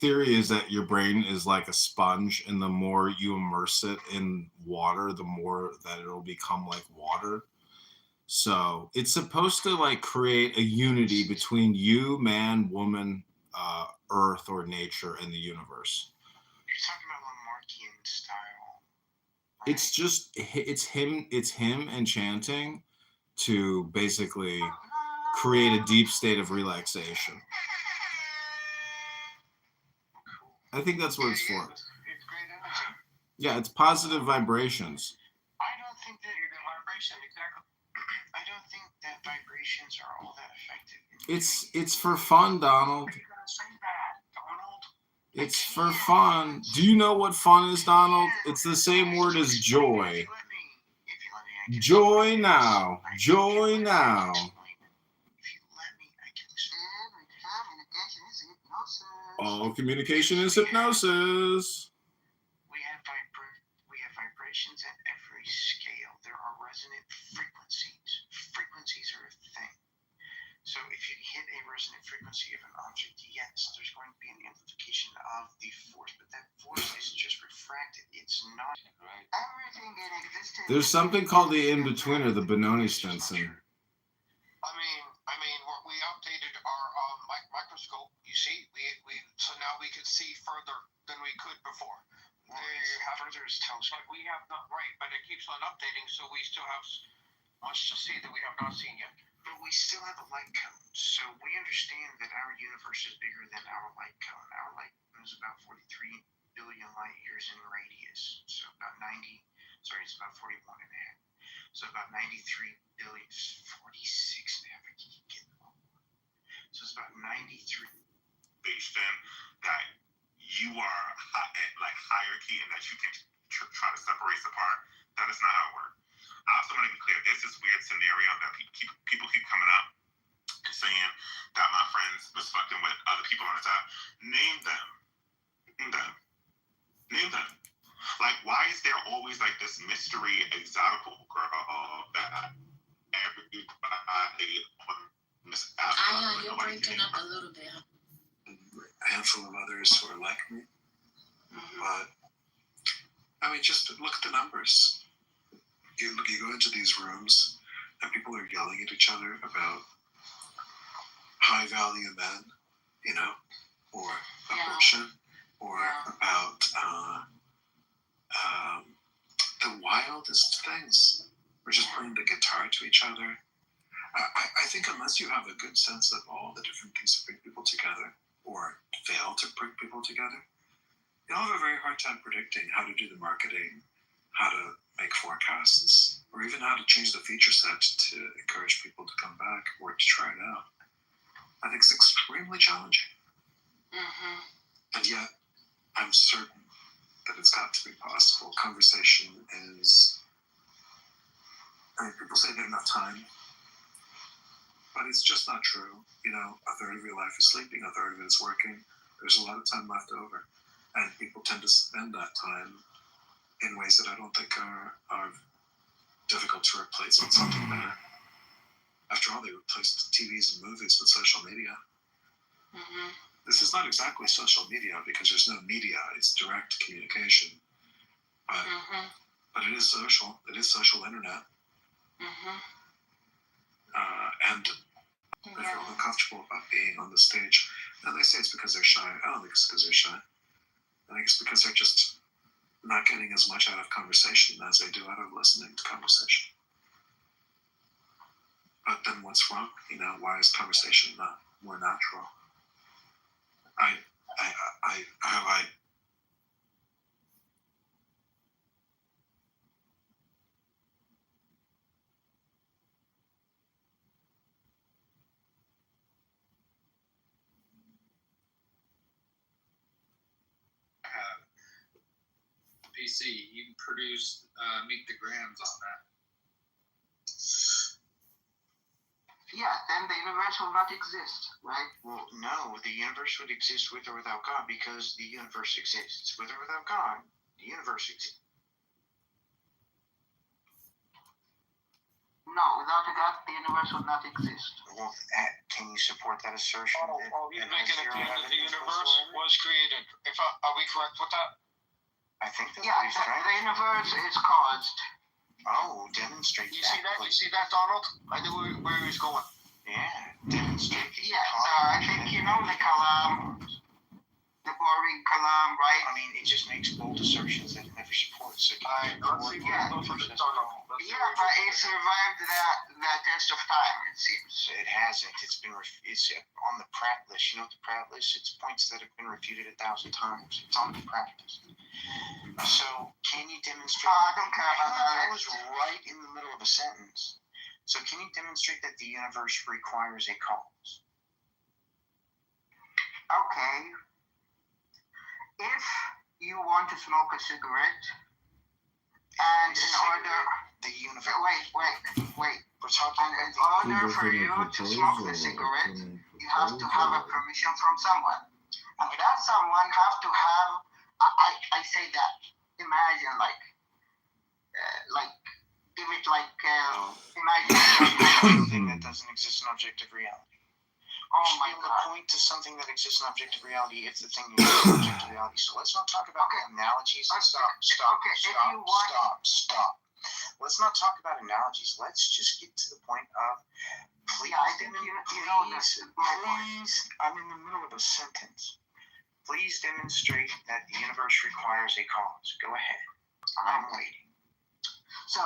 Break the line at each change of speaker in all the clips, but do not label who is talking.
theory is that your brain is like a sponge, and the more you immerse it in water, the more that it'll become like water. So it's supposed to like create a unity between you, man, woman, earth, or nature, and the universe.
You're talking about Lamarckian style,
It's
right?
just it's him enchanting to basically create a deep state of relaxation.
Cool.
I think that's what it's for.
It's great energy.
Yeah, it's positive vibrations.
I don't think that you're the vibration, exactly. I don't think that vibrations are all that effective.
It's for fun, Donald.
You're gonna say that, Donald.
It's for fun. Do you know what fun is, Donald? It's the same word as joy.
If you let me, I can
Joy
explain
now.
this.
Joy
If
now.
you let me, I can explain. Communication is hypnosis.
All communication is hypnosis.
We have vibrations at every scale. There are resonant frequencies. Frequencies are a thing. So if you hit a resonant frequency of an object, yes, there's going to be an amplification of the force, but that force is just refracted. It's not right. Everything in existence.
There's something called the in-betweener, the Benoni Stinson.
I mean, we updated our microscope. You see, we so now we can see further than we could before. Further is telescope. But we have not right, but it keeps on updating, so we still have much to see that we have not seen yet. But we still have a light cone, so we understand that our universe is bigger than our light cone. Our light cone is about 43 billion light years in radius, so about 90. Sorry, it's about 41 and a half. So about 93 billion, 46 and a half. I keep getting old. So it's about 93.
Based in that you are like hierarchy and that you can try to separate apart. That is not how it works. I also want to be clear. There's this weird scenario that people keep coming up and saying that my friends was fucking with other people on the top. Name them. Name them. Like, why is there always like this mystery exotical girl that everybody on this app?
You're breaking up a little bit.
A handful of others who are like me. But, I mean, just look at the numbers. You go into these rooms and people are yelling at each other about high value men, you know, or abortion, or about the wildest things. We're just playing the guitar to each other. I think unless you have a good sense of all the different things that bring people together, or fail to bring people together, you'll have a very hard time predicting how to do the marketing, how to make forecasts, or even how to change the feature set to encourage people to come back or to try it out. I think it's extremely challenging. And yet, I'm certain that it's got to be possible. Conversation is, I mean, people say they don't have time, but it's just not true. You know, a third of your life is sleeping, a third of it is working. There's a lot of time left over. And people tend to spend that time in ways that I don't think are difficult to replace with something better. After all, they replaced TVs and movies with social media. This is not exactly social media because there's no media. It's direct communication. But it is social. It is social internet. And they feel uncomfortable about being on the stage. And they say it's because they're shy. I don't think it's because they're shy. I think it's because they're just not getting as much out of conversation as they do out of listening to conversation. But then what's wrong? You know, why is conversation not more natural? I
PC, you can produce Meet the Grams on that. Yeah, then the universe will not exist, right? Well, no, the universe would exist with or without God because the universe exists. With or without God, the universe exists. No, without a God, the universe would not exist.
Well, can you support that assertion?
You're making it claim that the universe was created. Are we correct with that?
I think that's
Yeah,
what he's trying
the universe is caused.
Oh, demonstrate
You
that.
see that? You see that, Donald? I knew where he was going.
Yeah, demonstrate.
Yeah, I think you know the Kalam, the boring Kalam, right?
I mean, it just makes bold assertions that it never supports. So
Let's see
yeah,
but it survived that test of time, it seems.
it hasn't. It's on the Pratt list. You know what the Pratt list? It's points that have been refuted 1,000 times. It's on the Pratt list. So, can you demonstrate?
I don't care about that.
I was right in the middle of a sentence. So, can you demonstrate that the universe requires a cause?
Okay. If you want to smoke a cigarette, and in order,
The universe.
wait.
We're talking
And in
about
order for you to smoke the cigarette, you have to have a permission from someone. And that someone have to have, I say that, imagine give it imagine.
something that doesn't exist in objective reality.
Oh
You should
my
be able to
God.
point to something that exists in objective reality if the thing exists in objective reality. So let's not talk about analogies. Stop.
Okay, if you want-
Stop. Let's not talk about analogies. Let's just get to the point of please.
Yeah, I think you know this.
Please, I'm in the middle of a sentence. Please demonstrate that the universe requires a cause. Go ahead. I'm waiting.
So,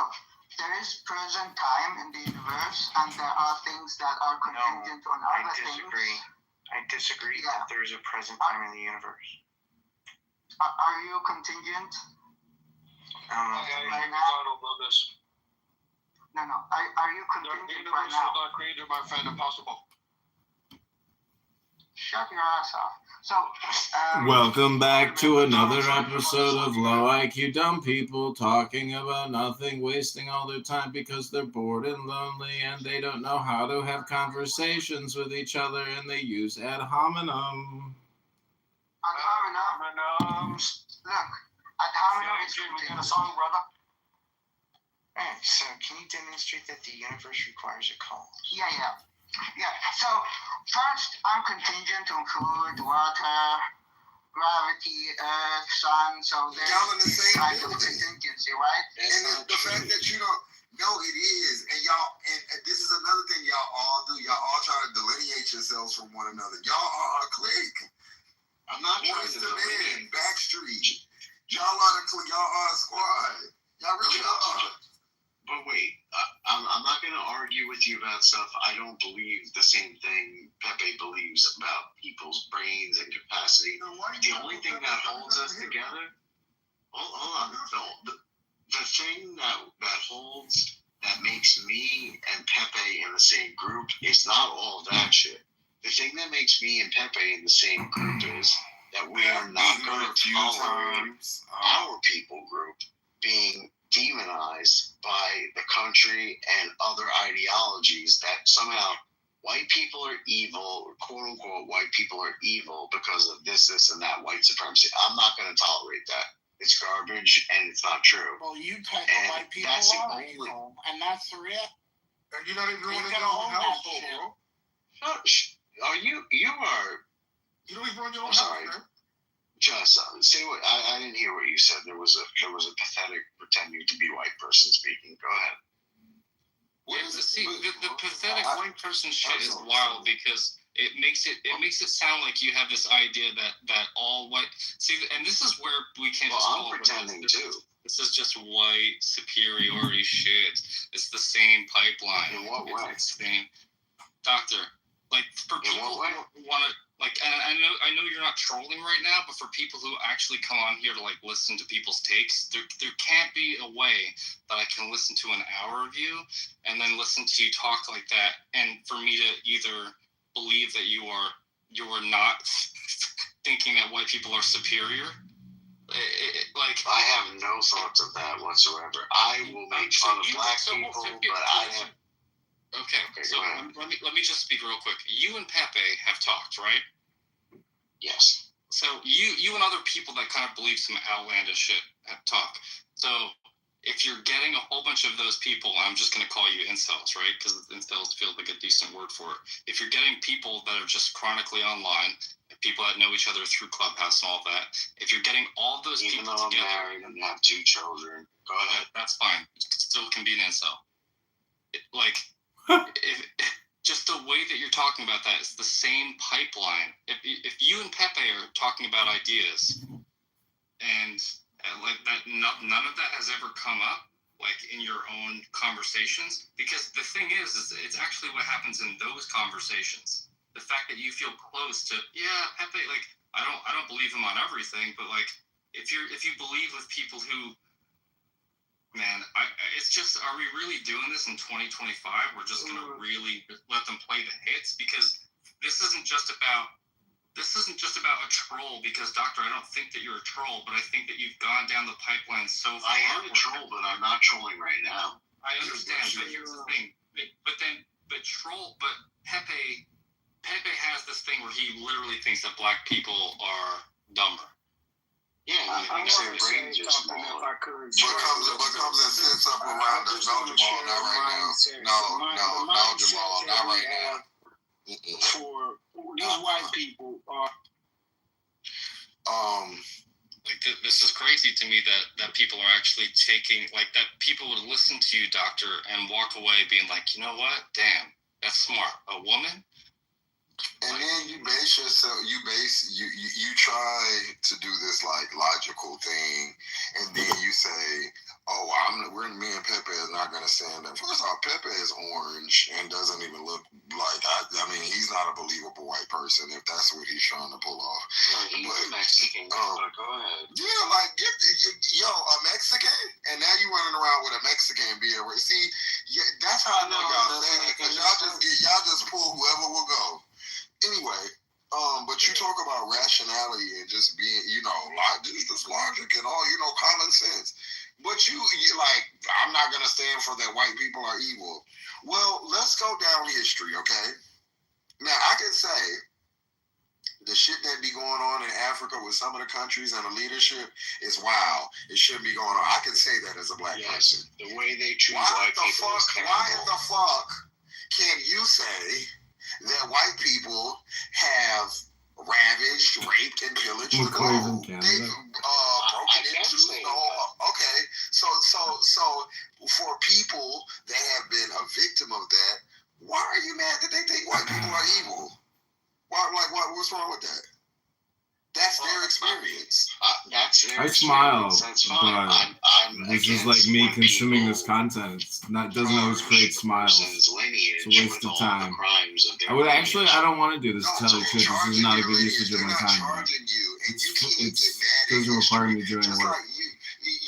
there is present time in the universe, and there are things that are contingent on
I
other
disagree.
things.
I disagree
Yeah.
that there's a present time in the universe.
Are you contingent?
I don't know.
Right now? No. Are you contingent right now?
not created by friend impossible.
Shut your ass off. So,
Welcome back to another episode of Low IQ Dumb People talking about nothing, wasting all their time because they're bored and lonely and they don't know how to have conversations with each other and they use ad hominem.
ad hominem. Look, ad hominem is
Get a song, brother.
Alright, so can you demonstrate that the universe requires a cause?
Yeah. So, first, I'm contingent on food, water, gravity, earth, sun, so there's
Y'all in the same
kind of
building.
contingency, right?
And the fact that you don't know it is, and y'all, and this is another thing y'all all do. Y'all all try to delineate yourselves from one another. Y'all are a clique.
I'm not trying
Boys
to
to
delineate.
Men, Backstreet. Y'all are the clique. Y'all are a squad. Y'all really are.
But wait, I'm not going to argue with you about stuff. I don't believe the same thing Pepe believes about people's brains and capacity.
Then why
The
you
only
gotta
thing
put
that
that
holds us
here?
together, hold on. The thing that holds, that makes me and Pepe in the same group is not all of that shit. The thing that makes me and Pepe in the same group is that we are not going to tolerate our people group being demonized by the country and other ideologies that somehow white people are evil, or quote unquote white people are evil because of this, and that white supremacy. I'm not going to tolerate that. It's garbage and it's not true.
Well, you type
And
of white people
that's the
are
only-
evil, and that's the real.
And you're not even
You
running
gotta
your own
own that
household,
shit.
bro.
Are you are
You don't even run your own
I'm sorry.
house, man.
just say what I didn't hear what you said. There was a pathetic pretending to be white person speaking. Go ahead.
The pathetic white person shit is wild because it makes it sound like you have this idea that all white and this is where we can't
Well,
just
I'm
call it
pretending
this,
too.
This is just white superiority shit. It's the same pipeline.
In what way?
It's the same. Doctor, like for
In
people
what way?
who want to like, and I know you're not trolling right now, but for people who actually come on here to like listen to people's takes, there can't be a way that I can listen to an hour of you and then listen to you talk like that, and for me to either believe that you are not thinking that white people are superior. Like
I have no thoughts of that whatsoever. I will make fun of black people, but I have.
Okay, so let me just speak real quick. You and Pepe have talked, right?
Yes.
So you and other people that kind of believe some outlandish shit have talked. So if you're getting a whole bunch of those people, I'm just going to call you incels, right? Because incels feels like a decent word for it. If you're getting people that are just chronically online, people that know each other through Clubhouse and all that, if you're getting all those
Even
people
though I'm
together,
married and have 2 children, go ahead.
that's fine. You still can be an incel. Just the way that you're talking about that is the same pipeline. If you and Pepe are talking about ideas, and like that, none of that has ever come up like in your own conversations, because the thing is it's actually what happens in those conversations. The fact that you feel close to Pepe, like I don't believe him on everything, but like if you believe with people who, man, it's just, are we really doing this in 2025? We're just gonna really let them play the hits, because this isn't just about a troll, because Doctor, I don't think that you're a troll, but I think that you've gone down the pipeline so far.
I am a troll, but I'm not trolling right now.
I understand, but here's the thing. But Pepe has this thing where he literally thinks that black people are dumber.
Yeah,
I
he thinks
want
their
to say
brains are
something if
smaller.
I could.
What comes and sits up around us? No, Jamal, not right now. No, Jamal, not right now.
For these white people are.
Like this is crazy to me that people are actually taking, like, that people would listen to you, Doctor, and walk away being like, you know what? Damn, that's smart. A woman?
And then you base yourself. You try to do this like logical thing, and then you say, "Oh, me and Pepe is not going to stand up." First off, Pepe is orange and doesn't even look like. I mean, he's not a believable white person if that's what he's trying to pull off.
He's a Mexican. But go ahead.
Yeah, like a Mexican, and now you running around with a Mexican beard. See, that's how I know y'all say it, because y'all just pull whoever will go. Anyway, but you talk about rationality and just being, just logic and all, common sense. But you like, I'm not gonna stand for that white people are evil. Well, let's go down history, okay? Now I can say the shit that be going on in Africa with some of the countries and the leadership is wild. It shouldn't be going on. I can say that as a black person.
The way they treat white people is terrible.
Why the fuck can you say that white people have ravaged, raped, and pillaged the globe? They've broken into the whole. Okay, so for people that have been a victim of that, why are you mad that they think white people are evil? What's wrong with that? That's their experience.
That's their
I smile,
experience. That's fine.
but this is like me consuming this content. Doesn't always create smiles. It's a waste of time. I don't want to do this, to tell you the truth. This is not a good usage of my time. It doesn't require me doing work.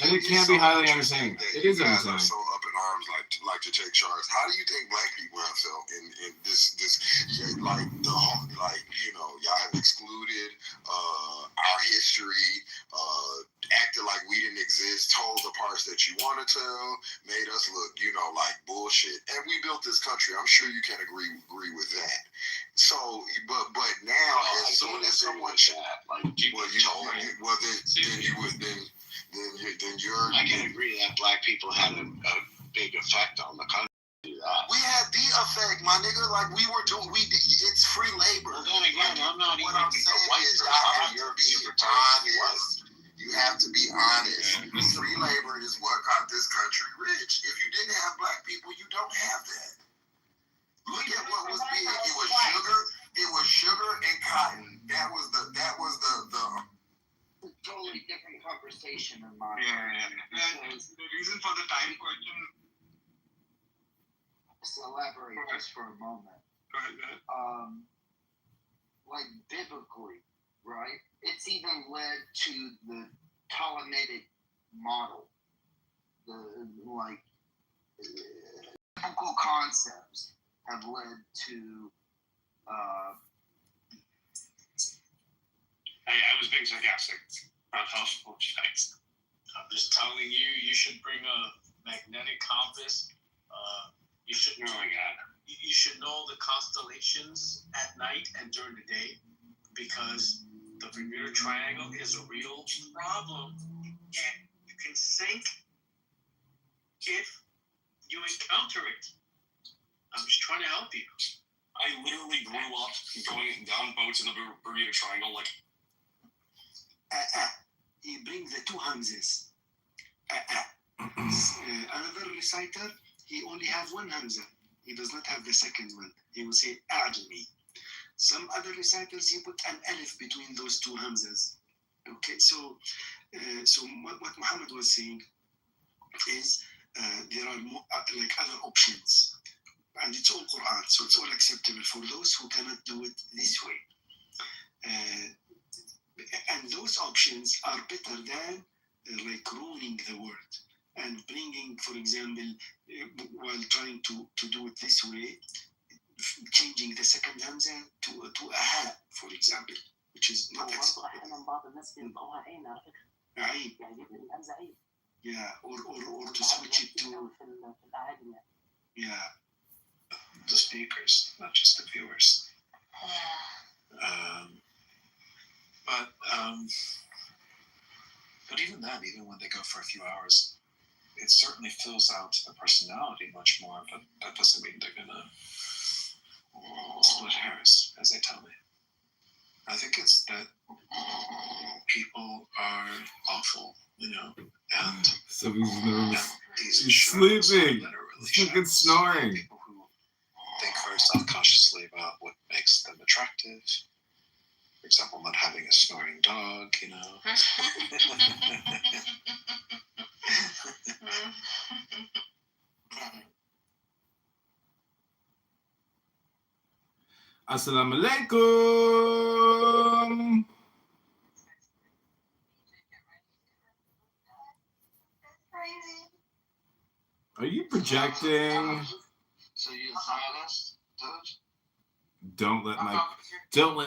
And it can be highly entertaining. It is entertaining.
So up in arms, like to take charge. How do you think black people have felt in this y'all have excluded our history, acted like we didn't exist, told the parts that you want to tell, made us look, like bullshit. And we built this country. I'm sure you can agree with that. So, but now, as soon as someone
I can agree that black people had a big effect on the country.
We had the effect, my nigga. Like it's free labor.
Well, then again, I'm not
what
even
I'm saying
a white
is,
person.
y'all have to be honest. You have to be honest. Free labor is what got this country rich. If you didn't have black people, you don't have that. Look at what was big. It was sugar. It was sugar and cotton. That was the
Totally different conversation in mind.
The reason for the time question.
Just elaborate just for a moment.
Go ahead.
Like biblically, right? It's even led to the Ptolemaic model. Biblical concepts have led to.
I was being sarcastic. Not helpful, guys. I'm just telling you, you should bring a magnetic compass. You should know. Oh my God. You should know the constellations at night and during the day, because the Bermuda Triangle is a real problem, and you can sink if you encounter it. I'm just trying to help you.
I literally grew up going down boats in the Bermuda Triangle, like.
He brings the two Hamzas. Another reciter, he only have one Hamza. He does not have the second one. He will say A'jami. Some other reciters, he put an alif between those two Hamzas. Okay, so what Muhammad was saying is there are more, like other options. And it's all Quran, so it's all acceptable for those who cannot do it this way. And those options are better than like ruining the word and bringing, for example, while trying to do it this way, changing the second hamza to a ha, for example, which is not acceptable. Yeah, or to switch it to
the speakers, not just the viewers. But even then, even when they go for a few hours, it certainly fills out the personality much more, but that doesn't mean they're gonna split hairs, as they tell me. I think it's that people are awful, and
so he's nervous.
He's
sleeping. Fucking snoring.
People who think very self-consciously about what makes them attractive. For example, not having a snoring dog,
Assalamu alaikum. Are you projecting?
So you're a Zionist, Dutch?
Don't let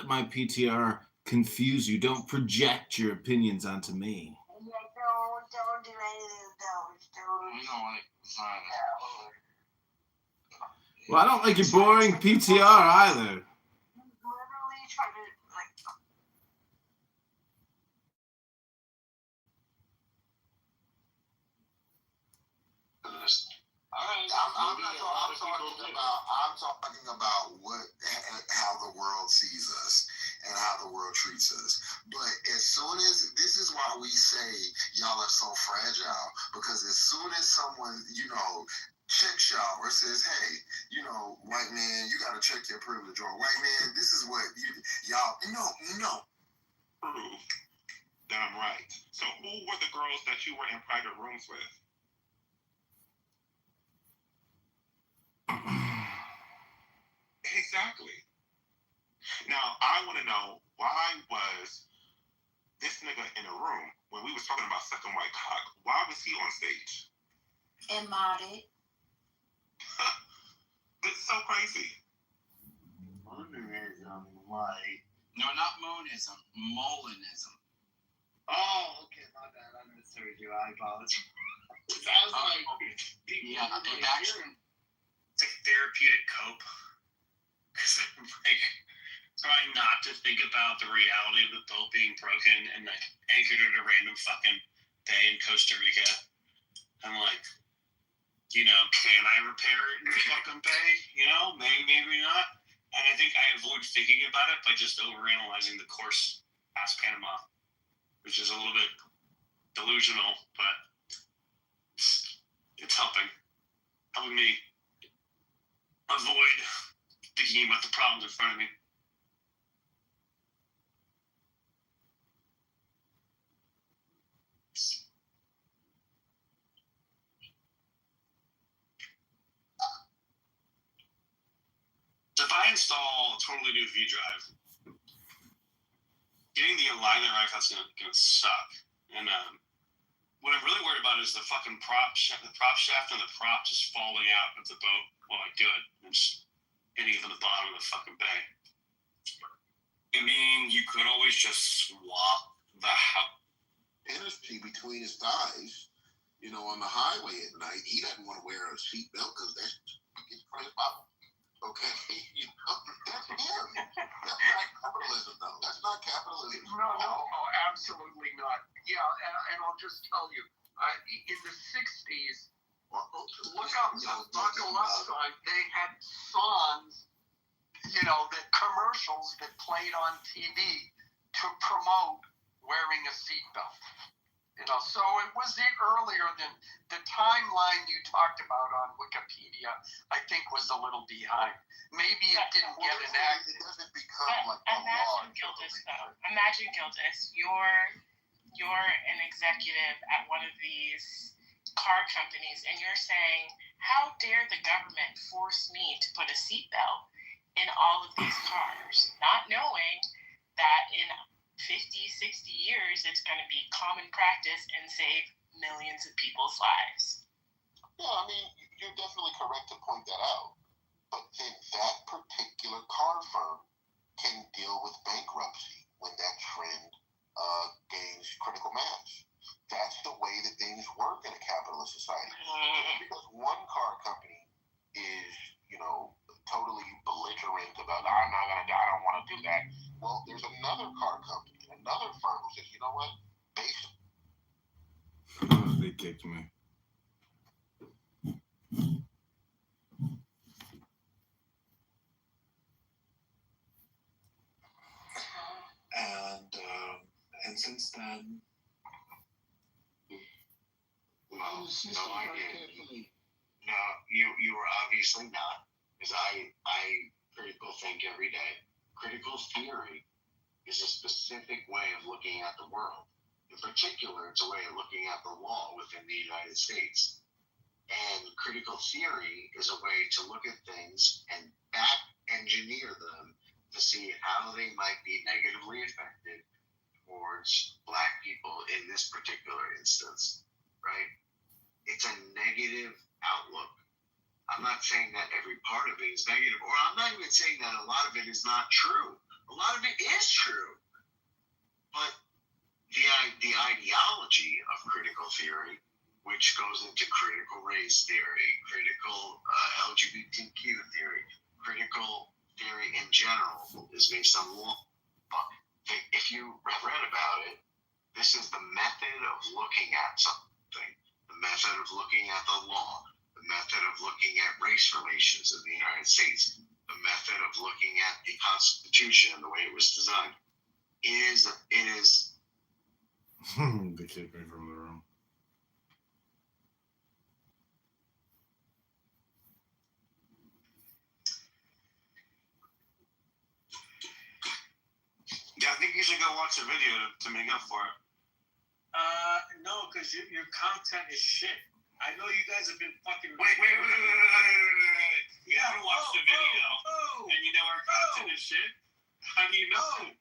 my PTR confuse you. Don't project your opinions onto me.
Yeah, don't do any of those.
We don't like Zionist.
Well, I don't like your boring PTR either.
Literally try to like.
I'm talking about how the world sees us and how the world treats us. But as soon as this is why we say y'all are so fragile, because as soon as someone checks y'all or says, hey, white man, you got to check your privilege, or white man, this is what y'all no.
Prove that I'm right. So who were the girls that you were in private rooms with? Exactly. Now, I want to know, why was this nigga in a room when we was talking about sucking white cock? Why was he on stage?
And modded.
It's so crazy.
Monism, like... No, not monism. Molinism. Oh, okay, my bad. I misheard you. I apologize. Sounds like... Yeah, it actually... It's like therapeutic cope. Because I'm like... trying not to think about the reality of the boat being broken and like anchored at a random fucking bay in Costa Rica. I'm like, can I repair it in the fucking bay? Maybe not. And I think I avoid thinking about it by just overanalyzing the course past Panama, which is a little bit delusional, but it's helping me avoid thinking about the problems in front of me. So if I install a totally new V drive, getting the alignment right, that's gonna suck. And what I'm really worried about is the fucking prop shaft and the prop just falling out of the boat while I do it and just hitting it from the bottom of the fucking bay. I mean, you could always just swap the
Industry between his thighs, on the highway at night. He doesn't want to wear a seatbelt because that's his first bottle. Okay, that's him. That's not capitalism, though. That's not capitalism.
No, absolutely not. Yeah, and I'll just tell you, in the 60s, Look up the Buckle Up side. They had songs, you know, the commercials that played on TV to promote wearing a seatbelt. You know, so it was earlier than the timeline you talked about on Wikipedia. I think was a little behind. Maybe it didn't get enacted.
It doesn't become like a law.
Imagine, Gildas, though. Imagine, Gildas, you're an executive at one of these car companies, and you're saying, how dare the government force me to put a seatbelt in all of these cars, not knowing that in 50, 60 years, it's going to be common practice and save millions of people's lives.
Yeah, I mean, you're definitely correct to point that out. But then that particular car firm can deal with bankruptcy when that trend gains critical mass. That's the way that things work in a capitalist society. Because one car company is, you know, totally belligerent about, I don't want to do that. Well, there's another car company, another firm who says, you know what?
They kicked me.
And since then,
well, no, I didn't. No, you were obviously not, because I critical think every day. Critical theory is a specific way of looking at the world. In particular, it's a way of looking at the law within the United States. And critical theory is a way to look at things and back engineer them to see how they might be negatively affected towards Black people in this particular instance, right? It's a negative outlook. I'm not saying that every part of it is negative, or I'm not even saying that a lot of it is not true. A lot of it is true. But the ideology of critical theory, which goes into critical race theory, critical LGBTQ theory, critical theory in general, is based on law. If you read about it, this is the method of looking at something, the method of looking at the law, the method of looking at race relations in the United States, the method of looking at the Constitution and the way it was designed. It is
They kicked me from the room.
Yeah, I think you should go watch the video to make up for it.
No, because your content is shit. I know you guys have been fucking.
Wait. You haven't watched the video, and you know our content is shit. How do you know?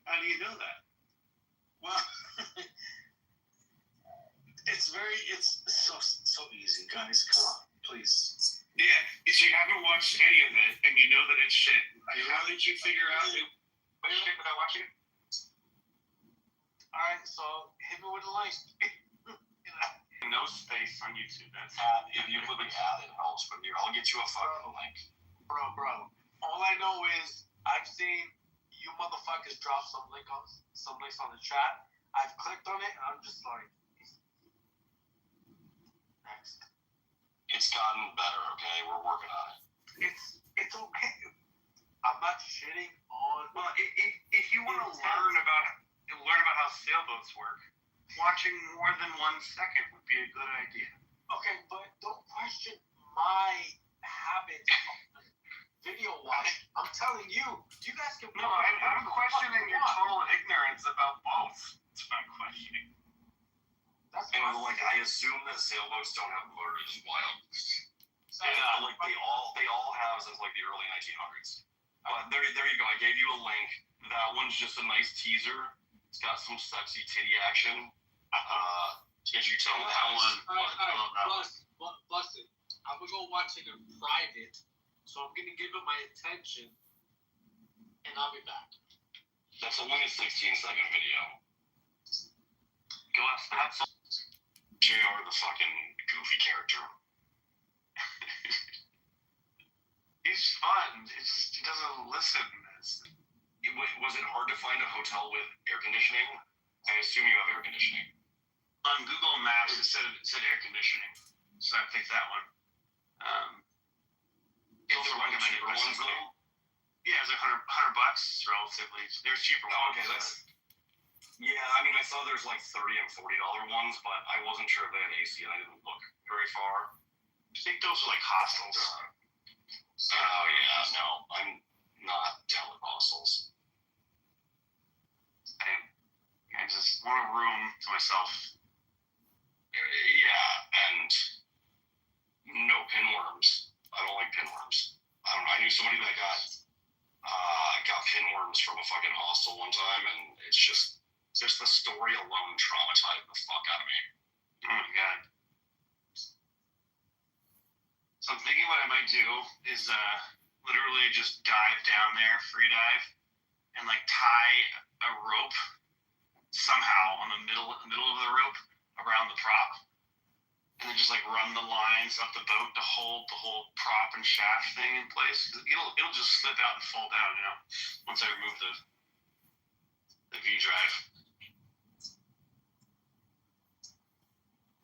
How do you know that?
Well, it's so easy, guys. Come on, please.
Yeah, if you haven't watched any of it and you know that it's shit, how did you figure out what shit without watching it?
Alright, so hit me with a like.
No space on YouTube. That's if you put the ad, it helps. But I'll get you a fucking link.
Bro. All I know is I've seen you motherfuckers drop some links on the chat. I've clicked on it and I'm just like, next.
It's gotten better. Okay, we're working on it.
It's okay. I'm not shitting on.
Well, if you want to learn about how sailboats work, watching more than 1 second would be a good idea.
Okay, but don't question my habits of video watching. I'm telling you, you guys can.
No, I'm questioning your total ignorance about both. That's what I'm questioning.
And I assume that sailboats don't have motors wild. Yeah, they all have since the early 1900s. But there you go. I gave you a link. That one's just a nice teaser. It's got some sexy titty action. As you tell that one.
Busted. I'm gonna go watch it in private, so I'm gonna give it my attention, and I'll be back.
That's only a 16-second video. Go have some. JR, the fucking goofy character.
He's fun. He doesn't listen.
Was it hard to find a hotel with air conditioning? I assume you have air conditioning.
On Google Maps, it said air conditioning.
so I picked that one.
Those are like cheaper ones, though.
Yeah, it's like $100 relatively. There's cheaper ones.
Oh, okay, that's. Yeah, I mean, I saw there's like $30 and $40 ones, but I wasn't sure if they had AC, and I didn't look very far.
I think those are like hostels.
Oh yeah, no, I'm not down with hostels.
I just want a room to myself.
Yeah, and no pinworms. I don't like pinworms. I don't know. I knew somebody that got pinworms from a fucking hostel one time, and it's just the story alone traumatized the fuck out of me.
Oh my god. So I'm thinking what I might do is literally just dive down there, free dive, and like tie a rope somehow on the middle of the rope around the prop, and then just like run the lines up the boat to hold the whole prop and shaft thing in place. It'll just slip out and fall down, you know, once I remove the V drive.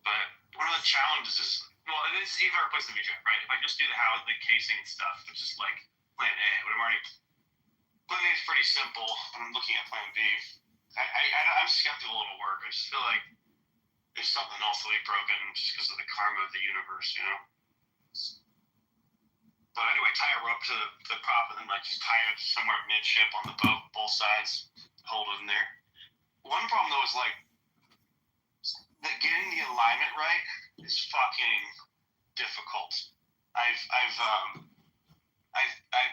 But one of the challenges is, well, this is even replace the V drive, right? If I just do the casing and stuff, which is like plan A, but plan A is pretty simple, and I'm looking at plan B. I'm skeptical it'll work. I just feel like there's something else will be broken just because of the karma of the universe, you know? But anyway, tie a rope to the prop and then like just tie it somewhere midship on the boat, both sides, hold it in there. One problem though is like getting the alignment right is fucking difficult. I've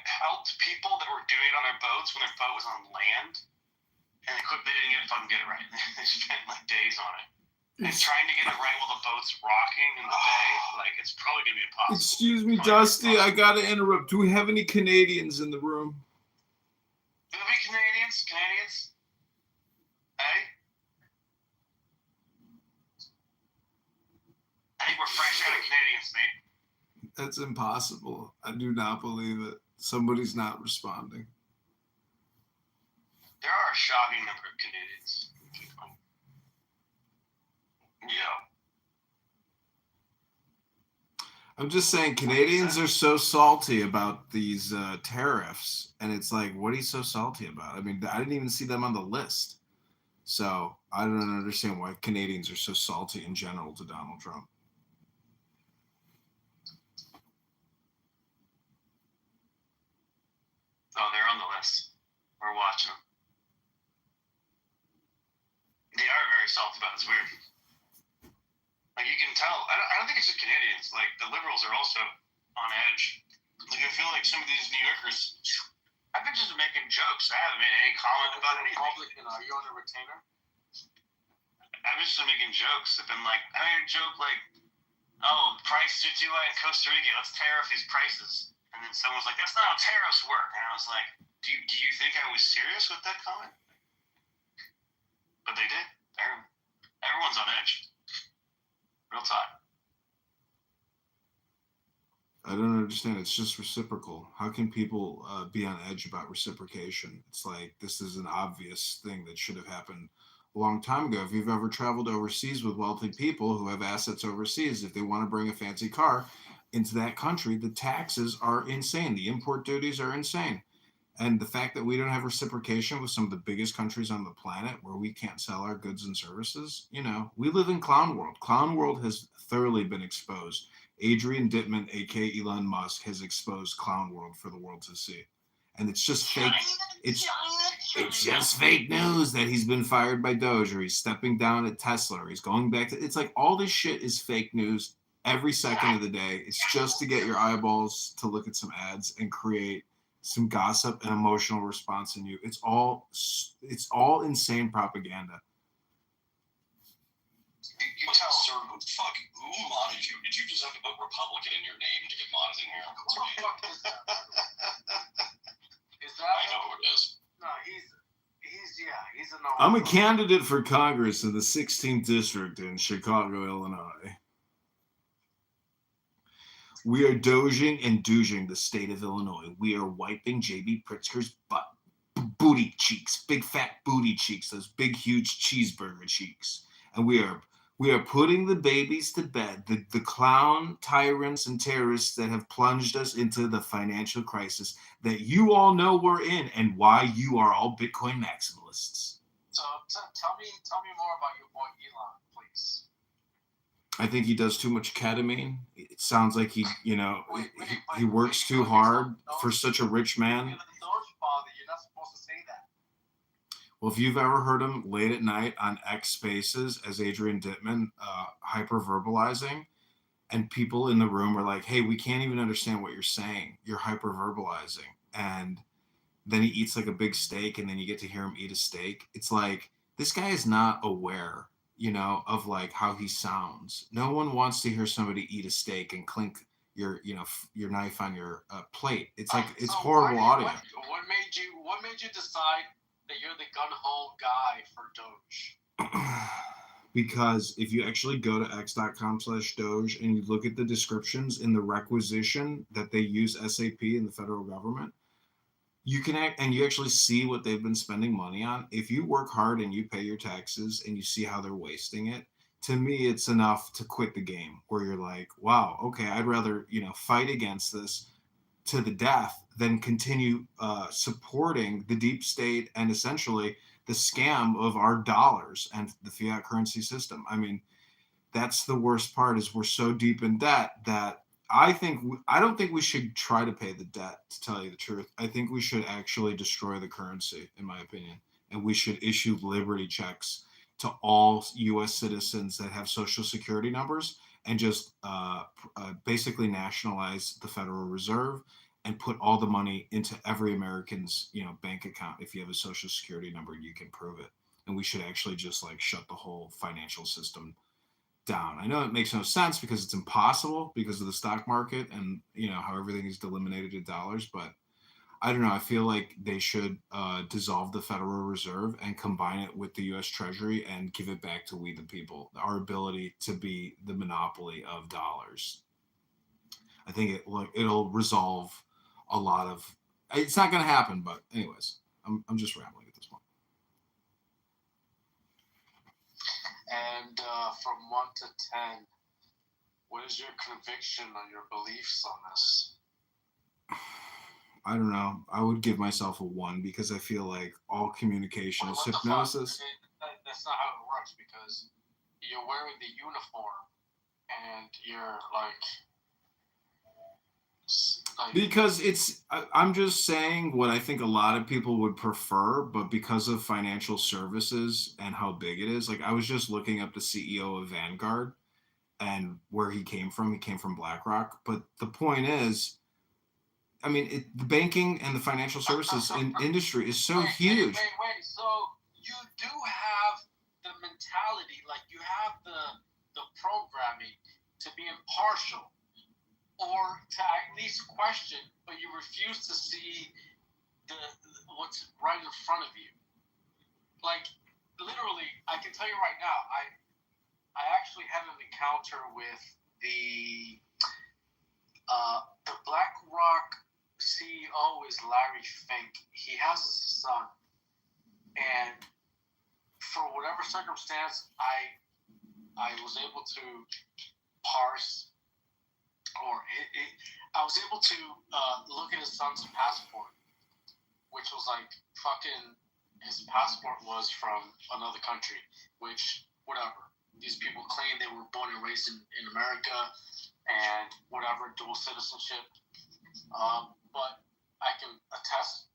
helped people that were doing it on their boats when their boat was on land, and they didn't fucking get it right. They spent like days on it. And trying to get it right while the boat's rocking in the bay, like it's probably gonna be impossible.
Excuse me, Dusty, I gotta interrupt. Do we have any Canadians in the room?
Do we Canadians? Hey? I think we're fresh out of Canadians, mate.
That's impossible. I do not believe it. Somebody's not responding.
There are a shocking number of Canadians.
Yeah.
I'm just saying, Canadians are so salty about these tariffs, and it's like, what are you so salty about? I mean, I didn't even see them on the list, so I don't understand why Canadians are so salty in general to Donald Trump.
Oh, they're on the list. We're watching them. They are very salty about it. It's weird. Like, you can tell. I don't think it's just Canadians. Like, the liberals are also on edge. Like, I feel like some of these New Yorkers, I've been just making jokes. I haven't made any comment about anything.
Republican, are you on a retainer?
I've just been making jokes. I've been like, I made a joke like, oh, prices are too high in Costa Rica. Let's tariff these prices. And then someone's like, that's not how tariffs work. And I was like, do you think I was serious with that comment? But they did. Everyone's on edge. Real talk.
I don't understand. It's just reciprocal. How can people be on edge about reciprocation? It's like, this is an obvious thing that should have happened a long time ago. If you've ever traveled overseas with wealthy people who have assets overseas, if they want to bring a fancy car into that country, the taxes are insane. The import duties are insane. And the fact that we don't have reciprocation with some of the biggest countries on the planet where we can't sell our goods and services, you know, we live in clown world. Clown world has thoroughly been exposed. Adrian Dittman, aka Elon Musk, has exposed clown world for the world to see. And it's just fake. It's just fake news that he's been fired by Doge, or he's stepping down at Tesla, or he's going back to, it's like all this shit is fake news every second of the day. It's just to get your eyeballs to look at some ads and create some gossip and emotional response in you. It's all insane propaganda.
You tell sir, who modded you? Did you just have to put Republican in your name to get modded in here?
Is that?
I know who it is.
No, he's an.
I'm a candidate for Congress in the 16th district in Chicago, Illinois. We are doging and douging the state of Illinois. We are wiping J.B. Pritzker's butt, booty cheeks, big fat booty cheeks, those big huge cheeseburger cheeks. And we are We are putting the babies to bed, the clown tyrants and terrorists that have plunged us into the financial crisis that you all know we're in, and why you are all Bitcoin maximalists.
So tell me more about your boy Elon, please.
I think he does too much ketamine. It sounds like he works too hard for such a rich man.
You're the Doge father. You're not supposed to say that.
Well, if you've ever heard him late at night on X Spaces as Adrian Dittman hyperverbalizing, and people in the room are like, hey, we can't even understand what you're saying. You're hyperverbalizing. And then he eats like a big steak, and then you get to hear him eat a steak. It's like, this guy is not aware, of like how he sounds. No one wants to hear somebody eat a steak and clink your knife on your plate. It's like, it's horrible audio.
What made you decide that you're the gun ho guy for Doge?
Because if you actually go to x.com/Doge and you look at the descriptions in the requisition that they use SAP in the federal government, you can you actually see what they've been spending money on. If you work hard and you pay your taxes and you see how they're wasting it, to me, it's enough to quit the game, where you're like, wow, okay, I'd rather, fight against this to the death than continue supporting the deep state and essentially the scam of our dollars and the fiat currency system. I mean, that's the worst part, is we're so deep in debt that I don't think we should try to pay the debt, to tell you the truth. I think we should actually destroy the currency, in my opinion, and we should issue liberty checks to all U.S. citizens that have social security numbers, and just basically nationalize the Federal Reserve and put all the money into every American's bank account. If you have a social security number, you can prove it. And we should actually just like shut the whole financial system down. I know it makes no sense because it's impossible because of the stock market and how everything is denominated in dollars, but I don't know. I feel like they should dissolve the Federal Reserve and combine it with the U.S. Treasury and give it back to we the people, our ability to be the monopoly of dollars. I think it'll resolve a lot of. It's not going to happen, but anyways, I'm just rambling at this point.
And from 1 to 10, what is your conviction on your beliefs on this?
I don't know. I would give myself a 1 because I feel like all communication is hypnosis.
That's not how it works, because you're wearing the uniform and you're like
because I'm just saying what I think a lot of people would prefer, but because of financial services and how big it is, like I was just looking up the CEO of Vanguard and where he came from BlackRock. But the point is, I mean, the banking and the financial services industry is so huge.
Wait. So you do have the mentality, like you have the programming to be impartial or to at least question, but you refuse to see what's right in front of you. Like literally, I can tell you right now, I actually had an encounter with the BlackRock CEO is Larry Fink. He has a son, and for whatever circumstance, I was able to parse, or I was able to look at his son's passport, which was like fucking. His passport was from another country, which whatever. These people claim they were born and raised in America, and whatever, dual citizenship. But I can attest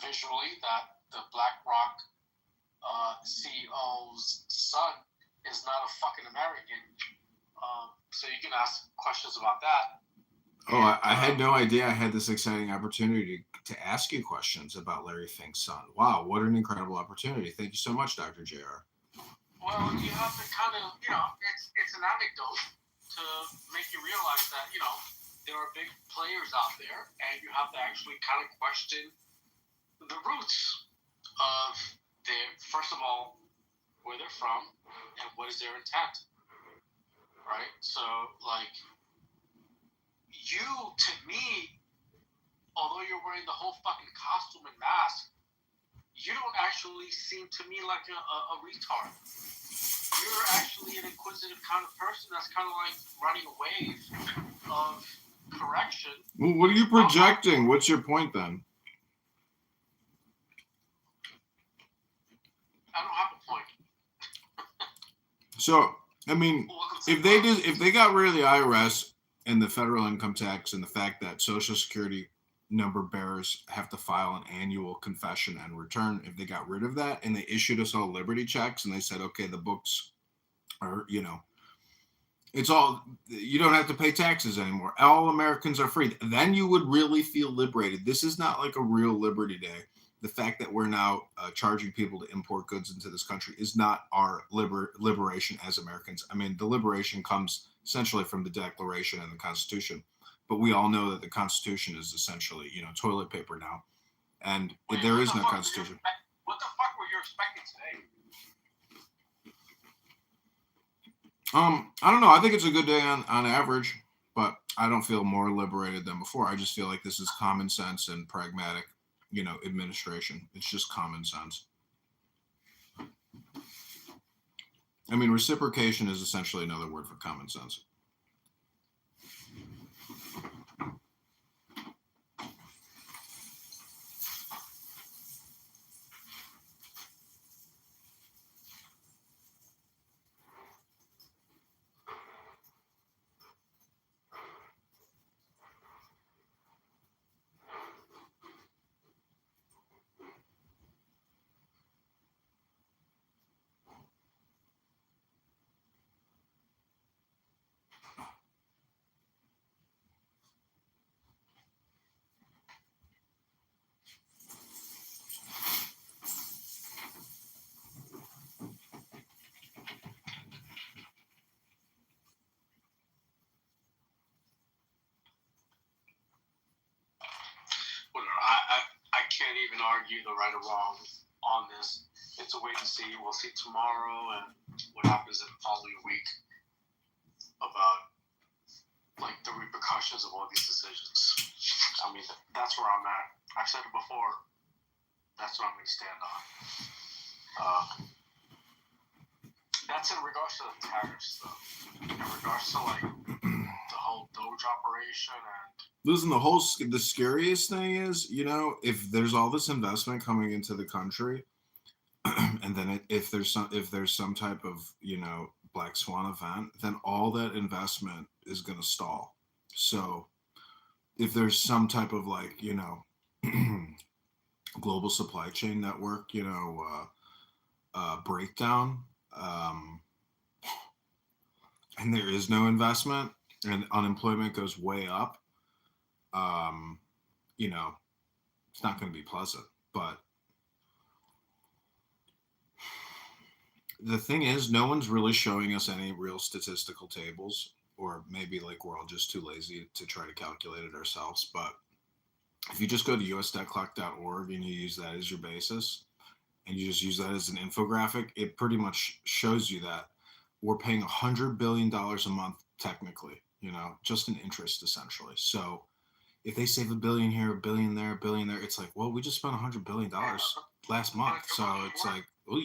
visually that the BlackRock CEO's son is not a fucking American. So you can ask questions about that.
Oh, I had no idea I had this exciting opportunity to ask you questions about Larry Fink's son. Wow, what an incredible opportunity. Thank you so much, Dr. JR.
Well, you have to kind of, it's an anecdote to make you realize that, there are big players out there, and you have to actually kind of question the roots of first of all, where they're from and what is their intent, right? So, like, you, to me, although you're wearing the whole fucking costume and mask, you don't actually seem to me like a retard. you're actually an inquisitive kind of person that's kind of like riding a wave of correction.
Well, what are you projecting? What's your point then?
I don't have a point.
So, I mean, if they got rid of the IRS and the federal income tax and the fact that Social Security number bearers have to file an annual confession and return, if they got rid of that and they issued us all Liberty checks and they said, okay, the books are, it's all, you don't have to pay taxes anymore. All Americans are free. Then you would really feel liberated. This is not like a real Liberty Day. The fact that we're now charging people to import goods into this country is not our liberation as Americans. I mean, the liberation comes essentially from the Declaration and the Constitution, but we all know that the Constitution is essentially, toilet paper now, and there is no Constitution.
What the fuck were you expecting today?
I don't know. I think it's a good day on average, but I don't feel more liberated than before. I just feel like this is common sense and pragmatic, administration. It's just common sense. I mean, reciprocation is essentially another word for common sense.
I can't even argue the right or wrong on this. It's a wait and see. We'll see tomorrow and what happens in the following week about like the repercussions of all these decisions. I mean, that's where I'm at. I've said it before. That's what I'm going to stand on. That's in regards to the tariffs, though. In regards to like the whole Doge operation and.
Listen, the scariest thing is, if there's all this investment coming into the country, and then if there's some type of, black swan event, then all that investment is going to stall. So if there's some type of like, global supply chain network, breakdown, and there is no investment and unemployment goes way up, it's not going to be pleasant. But the thing is, no one's really showing us any real statistical tables, or maybe like we're all just too lazy to try to calculate it ourselves. But if you just go to usdebtclock.org and you use that as your basis, and you just use that as an infographic, it pretty much shows you that we're paying $100 billion a month, technically, just in interest, essentially. So if they save $1 billion here, $1 billion there, $1 billion there, it's like, well, we just spent $100 billion last month. So it's like, ooh.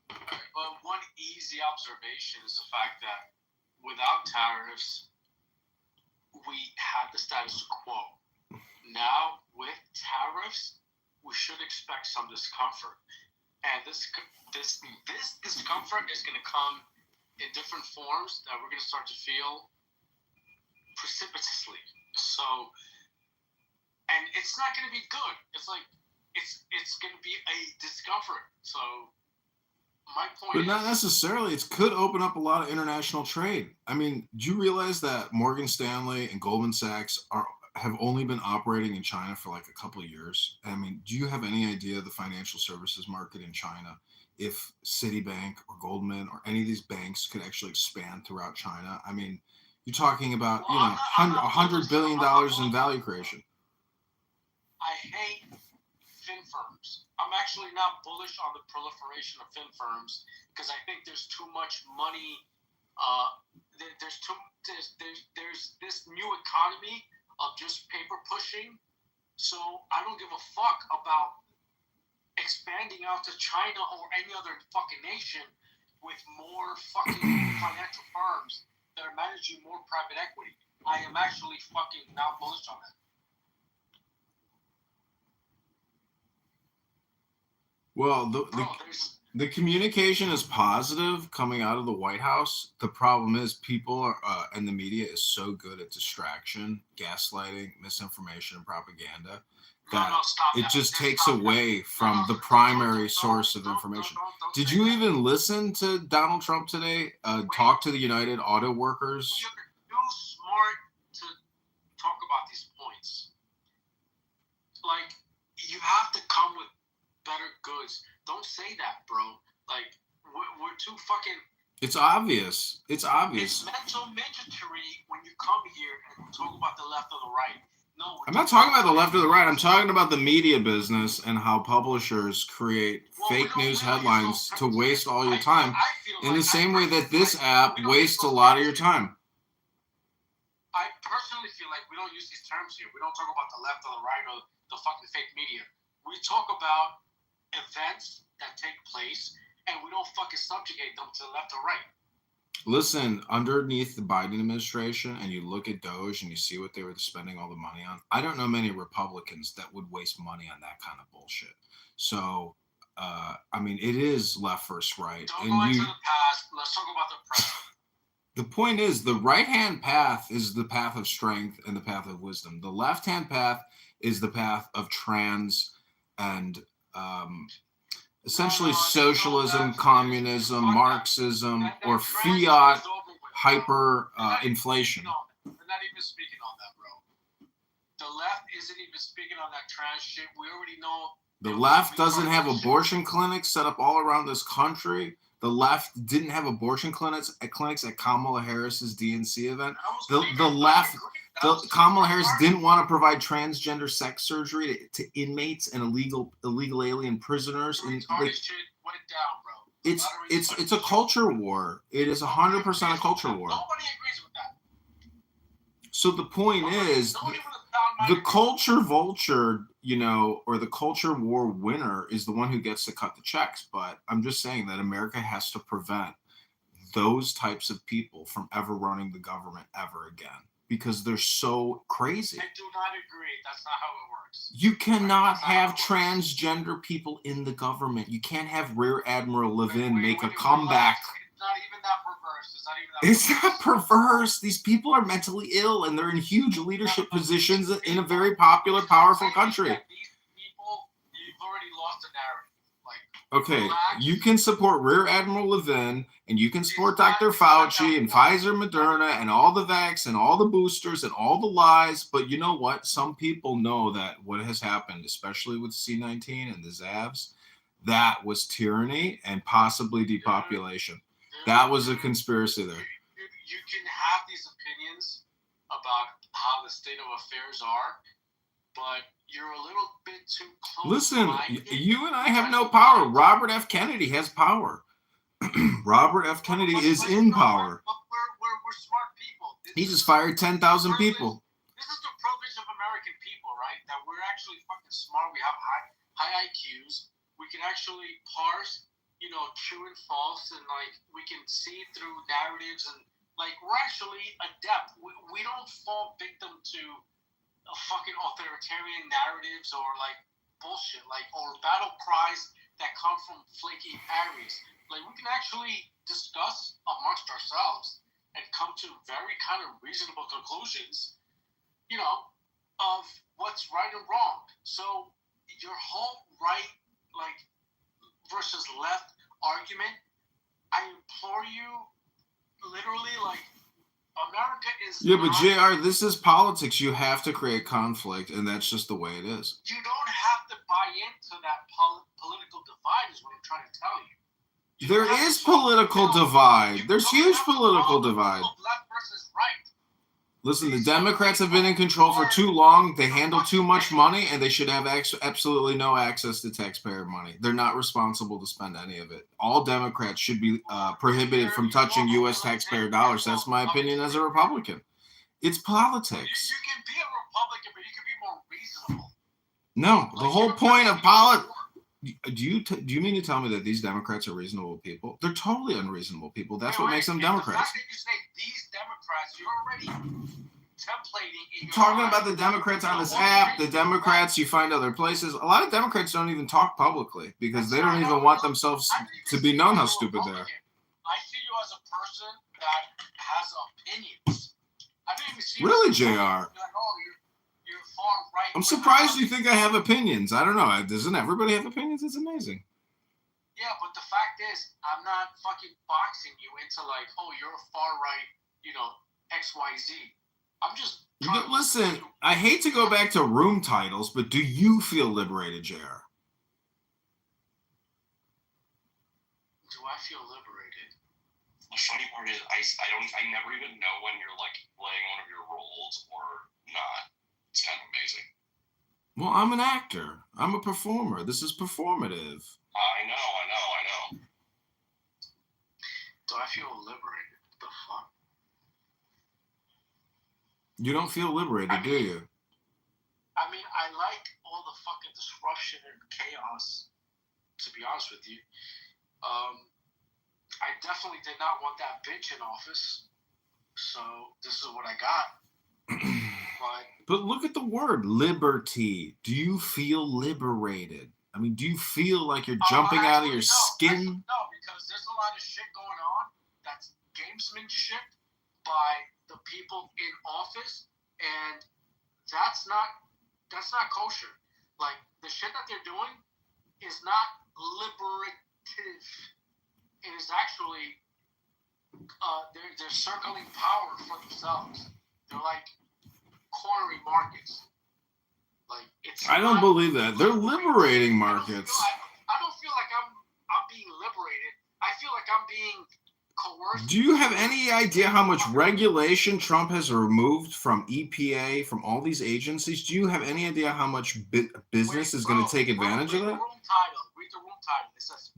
But one easy observation is the fact that without tariffs, we had the status quo. Now, with tariffs, we should expect some discomfort. And this discomfort is going to come in different forms that we're going to start to feel precipitously. So, and it's not going to be good. It's like, it's going to be a discomfort. So, my point
but not necessarily. It could open up a lot of international trade. I mean, do you realize that Morgan Stanley and Goldman Sachs have only been operating in China for like a couple of years? I mean, do you have any idea the financial services market in China, if Citibank or Goldman or any of these banks could actually expand throughout China? I mean, you're talking about, $100 billion in value creation.
I hate fin firms. I'm actually not bullish on the proliferation of fin firms because I think there's too much money. There's this new economy of just paper pushing. So I don't give a fuck about expanding out to China or any other fucking nation
with more fucking financial firms that are managing more private equity. I am actually fucking not bullish on that.
Well, the communication is positive coming out of the White House. The problem is people are, and the media is so good at distraction, gaslighting, misinformation, and propaganda that it just takes away from the primary source of information. Did you even listen to Donald Trump today talk to the United Auto Workers?
You're too smart to talk about these points. Like, you have to come with better goods. Don't say that, bro. Like, we're too fucking...
It's obvious. It's obvious.
It's mental midgetry when you come here and talk about the left or the right. No,
I'm not talking about the left or the right. I'm talking about the media business and how publishers create fake news headlines to waste all your time in the same way that this app wastes a lot of your time.
I personally feel like we don't use these terms here. We don't talk about the left or the right or the fucking fake media. We talk about events that take place and we don't fucking subjugate them to the left or right.
Listen, underneath the Biden administration, and you look at Doge and you see what they were spending all the money on, I don't know many Republicans that would waste money on that kind of bullshit. So, I mean, it is left versus right.
Don't go into the past. Let's talk about the present.
The point is, the right-hand path is the path of strength and the path of wisdom. The left-hand path is the path of trans and essentially socialism, communism, Marxism, or fiat hyper inflation.
We're not even speaking on that, bro. The left isn't even speaking on that trans shit. We already know.
The left doesn't have abortion clinics set up all around this country. The left didn't have abortion clinics at Kamala Harris's DNC event. Kamala Harris didn't want to provide transgender sex surgery to inmates and illegal alien prisoners. And like,
shit went down, bro.
It's a culture war. It is 100% a culture war.
Nobody agrees with that.
So the point is, the culture vulture, or the culture war winner is the one who gets to cut the checks. But I'm just saying that America has to prevent those types of people from ever running the government ever again, because they're so crazy.
I do not agree. That's not how it works.
You cannot have transgender people in the government. You can't have Rear Admiral Levin make a comeback.
It's not even that perverse.
It's not perverse. These people are mentally ill and they're in huge leadership positions in a very popular, powerful country.
These people, you've already lost the narrative.
Okay, you can support Rear Admiral Levin, and you can support Dr. Fauci and Pfizer, Moderna, and all the vax and all the boosters and all the lies. But you know what? Some people know that what has happened, especially with C-19 and the Zavs, that was tyranny and possibly depopulation. That was a conspiracy there.
You can have these opinions about how the state of affairs are, but you're a little bit too close.
Listen, you and I have no power. Robert F. Kennedy has power. Robert F. Kennedy is in power.
We're smart people.
He just fired 10,000 people.
This is the privilege of American people, right? That we're actually fucking smart. We have high IQs. We can actually parse, true and false, and we can see through narratives, and we're actually adept. We don't fall victim to fucking authoritarian narratives or bullshit, or battle cries that come from flaky parries. We can actually discuss amongst ourselves and come to very kind of reasonable conclusions, of what's right and wrong. So your whole right, versus left argument, I implore you, literally, America is...
Yeah, but JR, this is politics. You have to create conflict, and that's just the way it is.
You don't have to buy into that political divide is what I'm trying to tell you.
There is political divide. There's huge political divide.
Left versus right.
Listen, the Democrats have been in control for too long. They handle too much money, and they should have absolutely no access to taxpayer money. They're not responsible to spend any of it. All Democrats should be prohibited from touching U.S. taxpayer dollars. That's my opinion as a Republican. It's politics.
You can be a Republican, but you can be more reasonable.
No, the whole point of politics... Do you mean to tell me that these Democrats are reasonable people? They're totally unreasonable people. That's what makes them Democrats.
The fact that you say these Democrats, you're already templating in your
Talking
mind.
about the Democrats on this app, the Democrats you find other places. A lot of Democrats don't even talk publicly because they don't even want themselves to be known how stupid they are.
I see you as a person that has opinions. I don't even see
Really,
you
JR?
like, oh, you're far right.
I'm surprised you think I have opinions. I don't know. Doesn't everybody have opinions? It's amazing.
Yeah, but the fact is, I'm not fucking boxing you into like, oh, you're a far right, XYZ. I'm just
But listen, I hate to go back to room titles, but do you feel liberated, JR?
Do I feel liberated?
The funny part is, I never even know when you're like playing one of your roles or not. It's kind of amazing.
Well, I'm an actor. I'm a performer. This is performative.
I know.
Do I feel liberated? What the fuck?
You don't feel liberated, do you?
I mean, I like all the fucking disruption and chaos, to be honest with you. I definitely did not want that bitch in office. So this is what I got.
But look at the word liberty. Do you feel liberated? I mean, do you feel like you're jumping out of your skin?
No, because there's a lot of shit going on that's gamesmanship by the people in office, and that's not kosher. Like, the shit that they're doing is not liberative. It is actually they're circling power for themselves. They're like cornering markets. Like, it's.
I don't believe that. They're liberating markets.
I don't feel like I'm being liberated. I feel like I'm being coerced.
Do you have any idea how much regulation Trump has removed from EPA, from all these agencies? Do you have any idea how much business is going to take advantage of that?
Read the room title. It says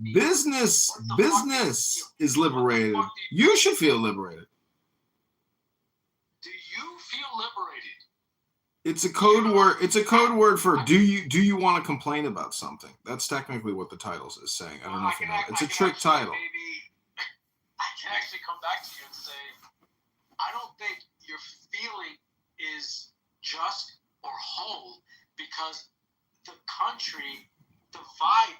Business is liberated. You should feel liberated.
Do you feel liberated?
It's a code word. It's a code word for do you want to complain about something? That's technically what the title is saying. I don't know if you know. It's a trick title.
I can actually come back to you and say, I don't think your feeling is just or whole because the country, the vibe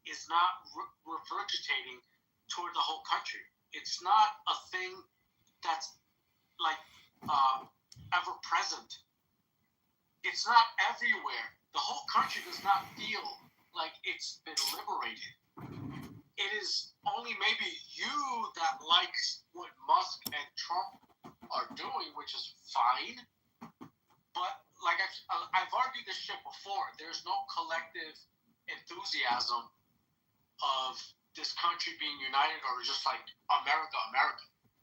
is not regurgitating toward the whole country. It's not a thing that's like ever present. It's not everywhere. The whole country does not feel like it's been liberated. It is only maybe you that likes what Musk and Trump are doing, which is fine. But like I've argued this shit before. There's no collective enthusiasm of this country being united or just like America.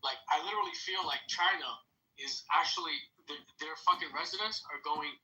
Like, I literally feel like China is actually their fucking residents are going